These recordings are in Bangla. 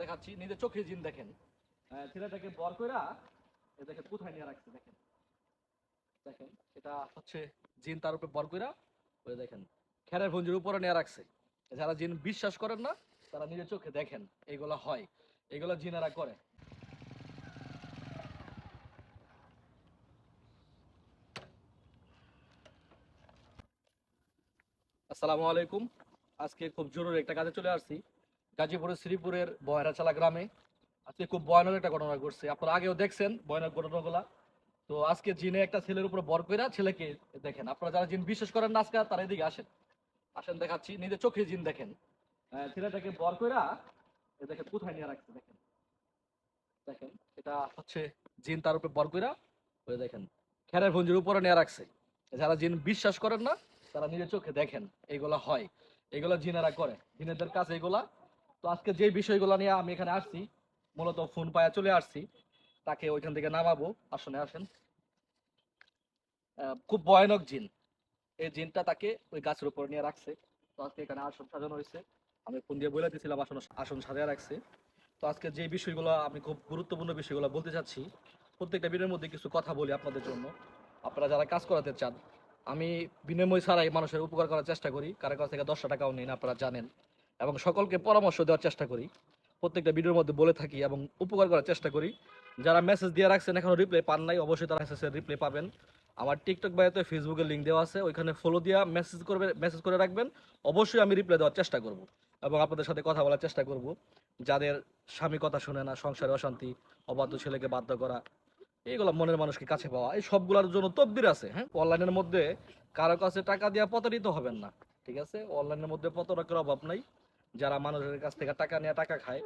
দেখাচ্ছি, নিজে চোখে জিন দেখেন। ছেলেটাকে বর কইরা দেখেন কোথায় নিয়ে রাখছে, দেখেন দেখেন এটা হচ্ছে জিন তার উপরে বর কইরা ওই দেখেন খেরের ভঞ্জির উপরে নিয়ে রাখছে। যারা জিন বিশ্বাস করেন না তারা নিজের চোখে দেখেন এইগুলা হয়, এইগুলা জিনেরা করে। আসসালামু আলাইকুম। আজকে খুব জরুরি একটা কাজে চলে আসছি গাজীপুরের শ্রীপুরের বয়রাচালা গ্রামে। আজকে খুব ভয়ানক একটা ঘটনা ঘটছে, আপনারা আগেও দেখছেন ভয়ানক ঘটনাগুলা। তো আজকে জিনে একটা ছেলের উপরে বর কইরা ছেলেকে দেখেন। আপনারা যারা জিন বিশ্বাস করেন না আজকে তারা এদিকে আসেন, আসেন দেখাচ্ছি, নিজে চোখে জিন দেখেন। ছেলেটাকে বর কইরা দেখেন কোথায় নিয়ে রাখছে, দেখেন দেখেন এটা হচ্ছে জিন তার উপরে বর কইরা ওই দেখেন খেরের ভঞ্জির উপরে নিয়ে রাখছে। যারা জিন বিশ্বাস করেন না তারা নিজের চোখে দেখেন এইগুলা হয়, এইগুলা জিনেরা করে, জিনেদের কাছে এইগুলা। তো আজকে যে বিষয়গুলো নিয়ে আমি এখানে আসছি, মূলত ফোন পায়া চলে আসছি, তাকে ওইখান থেকে নামাবো। আসলে আসেন, খুব ভয়ানক জিন। এই জিনটা তাকে ওই গাছের উপর নিয়ে রাখছে। তো আজকে এখানে আসন সাজানো হয়েছে, আমি ফোন দিয়ে বলে দিয়েছিলাম আসন আসন সাজিয়ে রাখছে। তো আজকে যে বিষয়গুলো আমি খুব গুরুত্বপূর্ণ বিষয়গুলো বলতে চাচ্ছি, প্রত্যেকটা ভিডিওর মধ্যে কিছু কথা বলি আপনাদের জন্য। আপনারা যারা কাজ করাতে চান, আমি বিনিময় ছাড়াই মানুষের উপকার করার চেষ্টা করি, কারো কাছ থেকে 10 টাকাও নিই না, আপনারা জানেন। এবং সকলকে পরামর্শ দেওয়ার চেষ্টা করি, প্রত্যেকটা ভিডিওর মধ্যে বলে থাকি এবং উপকার করার চেষ্টা করি। যারা মেসেজ দিয়ে রাখছেন এখনো রিপ্লাই পান নাই, অবশ্যই তারা মেসেজের রিপ্লাই পাবেন। আমার টিকটক বায়োতে ফেসবুকের লিঙ্ক দেওয়া আছে, ওইখানে ফলো দিয়া মেসেজ করে রাখবেন। অবশ্যই আমি রিপ্লাই দেওয়ার চেষ্টা করব এবং আপনাদের সাথে কথা বলার চেষ্টা করব। যাদের স্বামী কথা শুনে না, সংসারে অশান্তি, অবাধ্য ছেলেকে বাধ্য করা, এইগুলো মনের মানুষকে কাছে পাওয়া, এই সবগুলোর জন্য তদবির আছে। হ্যাঁ, অনলাইনের মধ্যে কারো কাছে টাকা দিয়ে প্রতারিত হবেন না, ঠিক আছে? অনলাইনের মধ্যে প্রতারকের অভাব নাই। যারা মানুষের কাছ থেকে টাকা নিয়ে টাকা খায়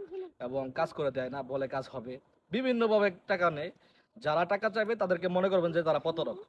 এবং কাজ করে দেয় না, বলে কাজ হবে, বিভিন্নভাবে টাকা নেয়। যারা টাকা চাইবে তাদেরকে মনে করবেন যে তারা প্রতারক।